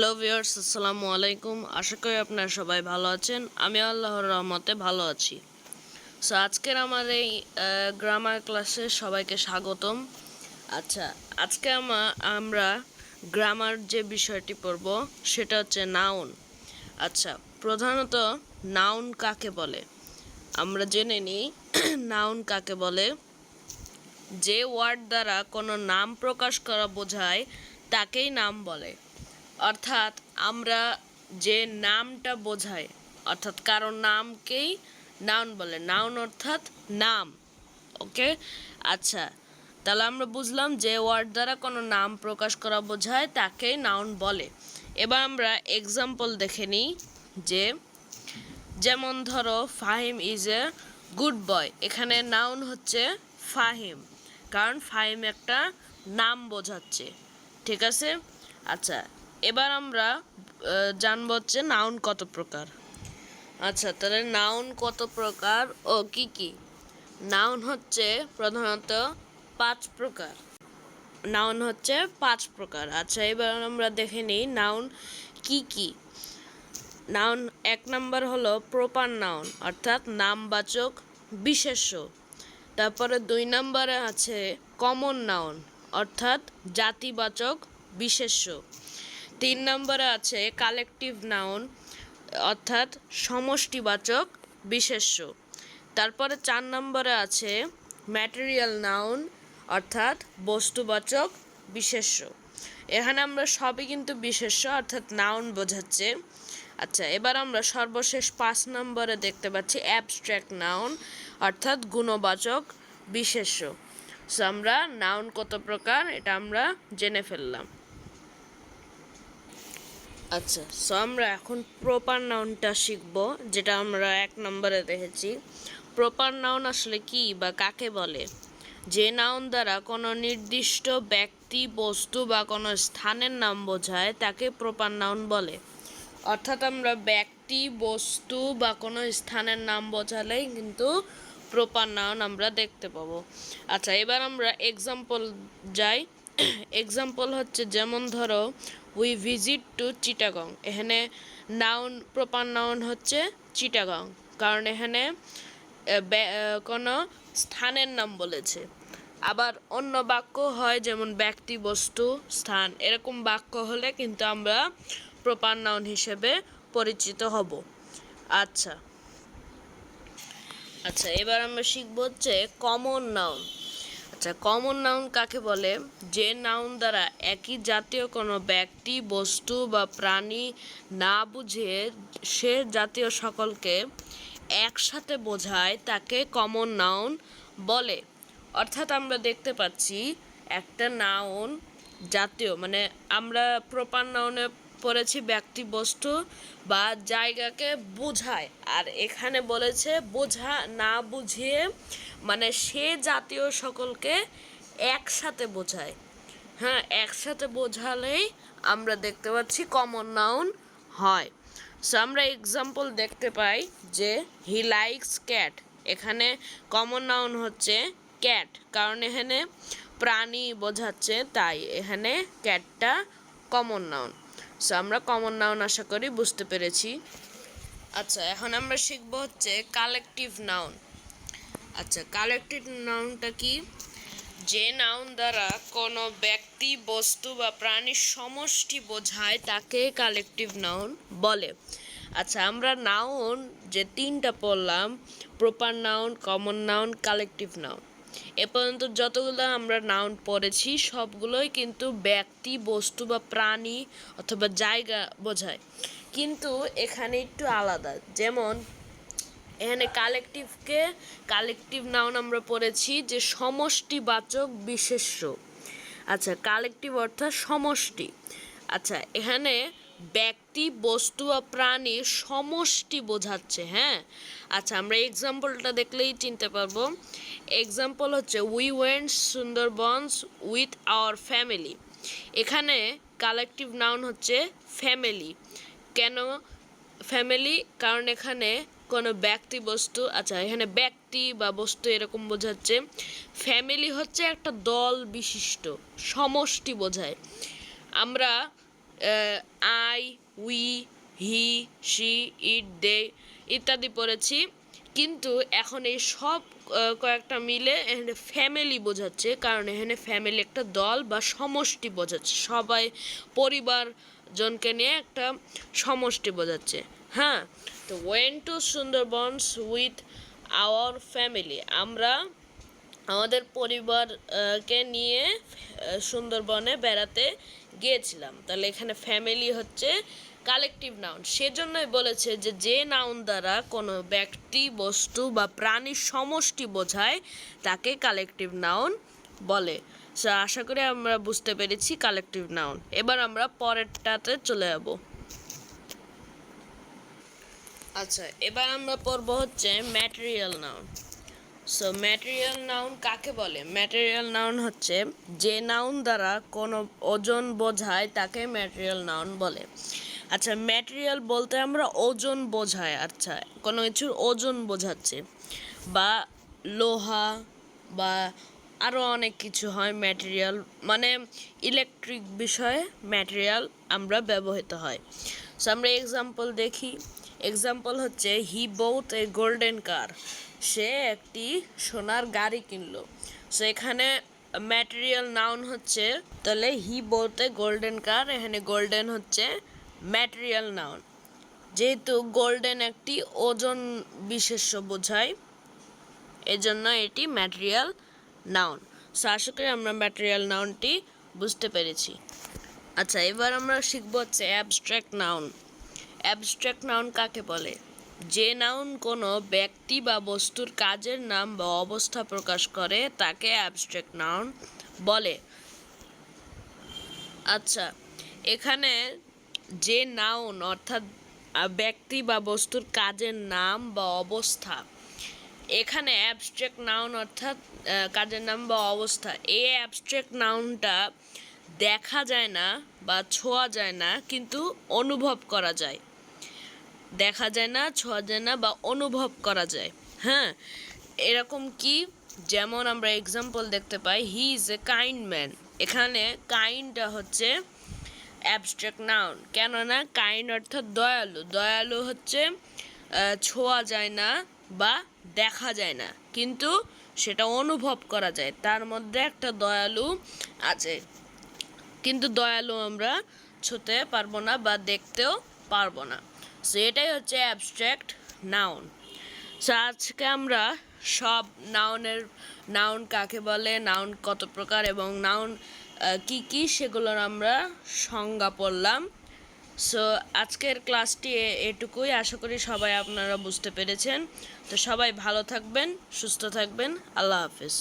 Hello viewers, আসসালামু আলাইকুম। আশা করি আপনারা সবাই ভালো আছেন। আমি আল্লাহর রহমতে ভালো আছি। সো আজকের আমার এই গ্রামার ক্লাসে সবাইকে স্বাগতম। আচ্ছা, আজকে আমরা গ্রামার যে বিষয়টি পড়ব সেটা হচ্ছে নাউন। আচ্ছা, প্রধানত নাউন কাকে বলে আমরা জেনে নিই। নাউন কাকে বলে? যে ওয়ার্ড দ্বারা কোনো নাম প্রকাশ করা বোঝায় তাকেই নাম বলে। অর্থাৎ আমরা যে নামটা বোঝাই, অর্থাৎ কারো নামকেই নাউন বলে। নাউন অর্থাৎ নাম। ওকে, আচ্ছা, তাহলে আমরা বুঝলাম যে ওয়ার্ড দ্বারা কোনো নাম প্রকাশ করা বোঝায় তাকেই নাউন বলে। এবার আমরা এক্সাম্পল দেখে নিই। যেমন ধরো, Fahim is a good boy. এখানে নাউন হচ্ছে ফাহিম, কারণ ফাহিম একটা নাম বোঝাচ্ছে। ঠিক আছে। আচ্ছা, এবার আমরা জানবো হচ্ছে নাউন কত প্রকার। আচ্ছা, তাহলে নাউন কত প্রকার ও কি কি? নাউন হচ্ছে প্রধানত 5 প্রকার। নাউন হচ্ছে 5 প্রকার। আচ্ছা, এবার আমরা দেখে নিই নাউন কি কি। নাউন 1 নাম্বার হলো প্রপার নাউন, অর্থাৎ নামবাচক বিশেষ্য। তারপরে 2 নাম্বারে আছে কমন নাউন, অর্থাৎ জাতিবাচক বিশেষ্য। 3 নম্বরে আছে কালেকটিভ নাউন, অর্থাৎ সমষ্টিবাচক বিশেষ্য। তারপরে 4 নম্বরে আছে ম্যাটেরিয়াল নাউন, অর্থাৎ বস্তুবাচক বিশেষ্য। এখানে আমরা সবই কিন্তু বিশেষ্য, অর্থাৎ নাউন বোঝাচ্ছে। আচ্ছা, এবার আমরা সর্বশেষ 5 নম্বরে দেখতে পাচ্ছি অ্যাবস্ট্রাক্ট নাউন, অর্থাৎ গুণবাচক বিশেষ্য। সো আমরা নাউন কত প্রকার এটা আমরা জেনে ফেললাম। আচ্ছা, সো আমরা এখন প্রপার নাউনটা শিখব, যেটা আমরা 1 নম্বরে দেখেছি। প্রপার নাউন আসলে কি বা কাকে বলে? যে নাউন দ্বারা কোনো নির্দিষ্ট ব্যক্তি, বস্তু বা কোনো স্থানের নাম বোঝায় তাকে প্রপার নাউন বলে। অর্থাৎ আমরা ব্যক্তি, বস্তু বা কোনো স্থানের নাম বোঝালেই কিন্তু প্রপার নাউন আমরা দেখতে পাবো। আচ্ছা, এবার আমরা এক্সাম্পল যাই। এক্সাম্পল হচ্ছে, যেমন ধরো, উই ভিজিট টু চিটাগং। এখানে নাউন, প্রপার নাউন হচ্ছে চিটাগং, কারণ এখানে কোনো স্থানের নাম বলেছে। আবার অন্য বাক্য হয়, যেমন ব্যক্তি, বস্তু, স্থান, এরকম বাক্য হলে কিন্তু আমরা প্রপার নাউন হিসেবে পরিচিত হব। আচ্ছা, এবার আমরা শিখব হচ্ছে কমন নাউন। আচ্ছা, কমন নাউন কাকে বলে? যে নাউন দ্বারা একই জাতীয় কোনো ব্যক্তি, বস্তু বা প্রাণী না বুঝে সে জাতীয় সকলকে একসাথে বোঝায় তাকে কমন নাউন বলে। অর্থাৎ আমরা দেখতে পাচ্ছি একটা নাউন জাতীয়, মানে আমরা প্রপার নাউনে পড়েছি ব্যক্তি, বস্তু বা জায়গাকে বোঝায়, আর এখানে বলেছে বোঝা না বুঝিয়ে, মানে সে জাতীয় সকলকে একসাথে বোঝায়। হ্যাঁ, একসাথে বোঝালেই আমরা দেখতে পাচ্ছি কমন নাউন হয়। সো আমরা এক্সাম্পল দেখতে পাই যে হি লাইকস ক্যাট। এখানে কমন নাউন হচ্ছে ক্যাট, কারণ এখানে প্রাণী বোঝাচ্ছে, তাই এখানে ক্যাটটা কমন নাউন। সো আমরা কমন নাউন আশা করি বুঝতে পেরেছি। আচ্ছা, এখন আমরা শিখব হচ্ছে কালেকটিভ নাউন। আচ্ছা, কালেকটিভ নাউনটা কি? যে নাউন দ্বারা কোনো ব্যক্তি, বস্তু বা প্রাণীর সমষ্টি বোঝায় তাকে কালেকটিভ নাউন বলে। আচ্ছা, আমরা নাউন যে 3টা পড়লাম, proper noun, common noun, collective noun, এ পর্যন্ত যতগুলো আমরা নাউন পড়েছি সবগুলোই কিন্তু ব্যক্তি, বস্তু বা প্রাণী অথবা জায়গা বোঝায়, কিন্তু এখানে একটু আলাদা। যেমন এখানে কালেকটিভ নাউন আমরা পড়েছি যে সমষ্টিবাচক বিশেষ্য। আচ্ছা, কালেকটিভ অর্থাৎ সমষ্টি। আচ্ছা, এখানে ব্যক্তি, বস্তু বা প্রাণী সমষ্টি বোঝাচ্ছে। হ্যাঁ, আচ্ছা, আমরা এক্সাম্পলটা দেখলেই চিনতে পারবো। এক্সাম্পল হচ্ছে we went Sundarbans with our family. এখানে কালেকটিভ নাউন হচ্ছে ফ্যামিলি। কেন ফ্যামিলি? কারণ এখানে কোনো ব্যক্তি, বস্তু, আচ্ছা, এখানে ব্যক্তি বা বস্তু এরকম বোঝাচ্ছে। ফ্যামিলি হচ্ছে একটা দল বিশিষ্ট সমষ্টি বোঝায়। আমরা আই, উই, হি, শি, ইট, দে ইত্যাদি পড়েছি। কিন্তু এখন এই সব কয়েকটা মিলে এখানে ফ্যামিলি বোঝাচ্ছে, কারণ এখানে ফ্যামিলি একটা দল বা সমষ্টি বোঝাচ্ছে, সবাই পরিবারজনকে নিয়ে একটা সমষ্টি বোঝাচ্ছে। হ্যাঁ, তো went to Sundarbans with our family, আমরা আমাদের পরিবারকে নিয়ে সুন্দরবনে বেড়াতে গিয়েছিলাম। তাহলে এখানে ফ্যামিলি হচ্ছে কালেকটিভ নাউন, সেজন্যই বলেছে যে যে নাউন দ্বারা কোনো ব্যক্তি, বস্তু বা প্রাণীর সমষ্টি বোঝায় তাকে কালেকটিভ নাউন বলে। সো আশা করি আমরা বুঝতে পেরেছি কালেকটিভ নাউন। এবার আমরা পরেরটাতে চলে যাব। আচ্ছা, এবার আমরা পড়ব হচ্ছে material noun. So material noun কাকে বলে? ম্যাটেরিয়াল নাউন হচ্ছে যে নাউন দ্বারা কোনো ওজন বোঝায় তাকে ম্যাটেরিয়াল নাউন বলে। আচ্ছা, ম্যাটেরিয়াল বলতে আমরা ওজন বোঝায়, আচ্ছা কোনো কিছুর ওজন বোঝাচ্ছে, বা লোহা বা আরও অনেক কিছু হয় ম্যাটেরিয়াল, মানে ইলেকট্রিক বিষয়ে ম্যাটেরিয়াল আমরা ব্যবহৃত হয়। সো আমরা এক্সাম্পল দেখি। এক্সাম্পল হচ্ছে হি বোথ এ গোল্ডেন কার, সে একটি সোনার গাড়ি কিনলো। সো এখানে ম্যাটেরিয়াল নাউন হচ্ছে, তাহলে হি বোথ এ গোল্ডেন কার, এখানে গোল্ডেন হচ্ছে ম্যাটেরিয়াল নাউন, যেহেতু গোল্ডেন একটি ওজন বিশেষ্য বোঝায়, এজন্য এটি ম্যাটেরিয়াল নাউন। সো আশা করি আমরা ম্যাটেরিয়াল নাউনটি বুঝতে পেরেছি। আচ্ছা, এবার আমরা শিখব হচ্ছে অ্যাবস্ট্রাক্ট নাউন। অ্যাবস্ট্রাক্ট নাউন কাকে বলে? যে নাউন কোনো ব্যক্তি বা বস্তুর কাজের নাম বা অবস্থা প্রকাশ করে তাকে অ্যাবস্ট্রাক্ট নাউন বলে। আচ্ছা, এখানে যে নাউন অর্থাৎ ব্যক্তি বা বস্তুর কাজের নাম বা অবস্থা, এখানে অ্যাবস্ট্রাক্ট নাউন অর্থাৎ কাজের নাম বা অবস্থা, এই অ্যাবস্ট্রাক্ট নাউনটা দেখা যায় না বা ছোঁয়া যায় না, কিন্তু অনুভব করা যায়। দেখা যায় না, ছোঁয়া যায় না বা অনুভব করা যায়। হ্যাঁ, এরকম কি, যেমন আমরা এক্সাম্পল দেখতে পাই he is a kind man, এখানে কাইন্ডটা হচ্ছে অ্যাবস্ট্রাক্ট নাউন, কেননা কাইন্ড অর্থাৎ দয়ালু, দয়ালু হচ্ছে ছোঁয়া যায় না বা দেখা যায় না, কিন্তু সেটা অনুভব করা যায়, তার মধ্যে একটা দয়ালু আছে, কিন্তু দয়ালু আমরা ছুঁতে পারবো না বা দেখতেও পারবো না। সো এটাই হচ্ছে অ্যাবস্ট্রাক্ট নাউন। সো আজকে আমরা সব নাউন কাকে বলে, নাউন কত প্রকার এবং নাউন কি কি সেগুলোর আমরা সংজ্ঞা পড়লাম। সো আজকের ক্লাসটি এটুকুই, আশা করি সবাই আপনারা বুঝতে পেরেছেন। তো সবাই ভালো থাকবেন, সুস্থ থাকবেন, আল্লাহ হাফিজ।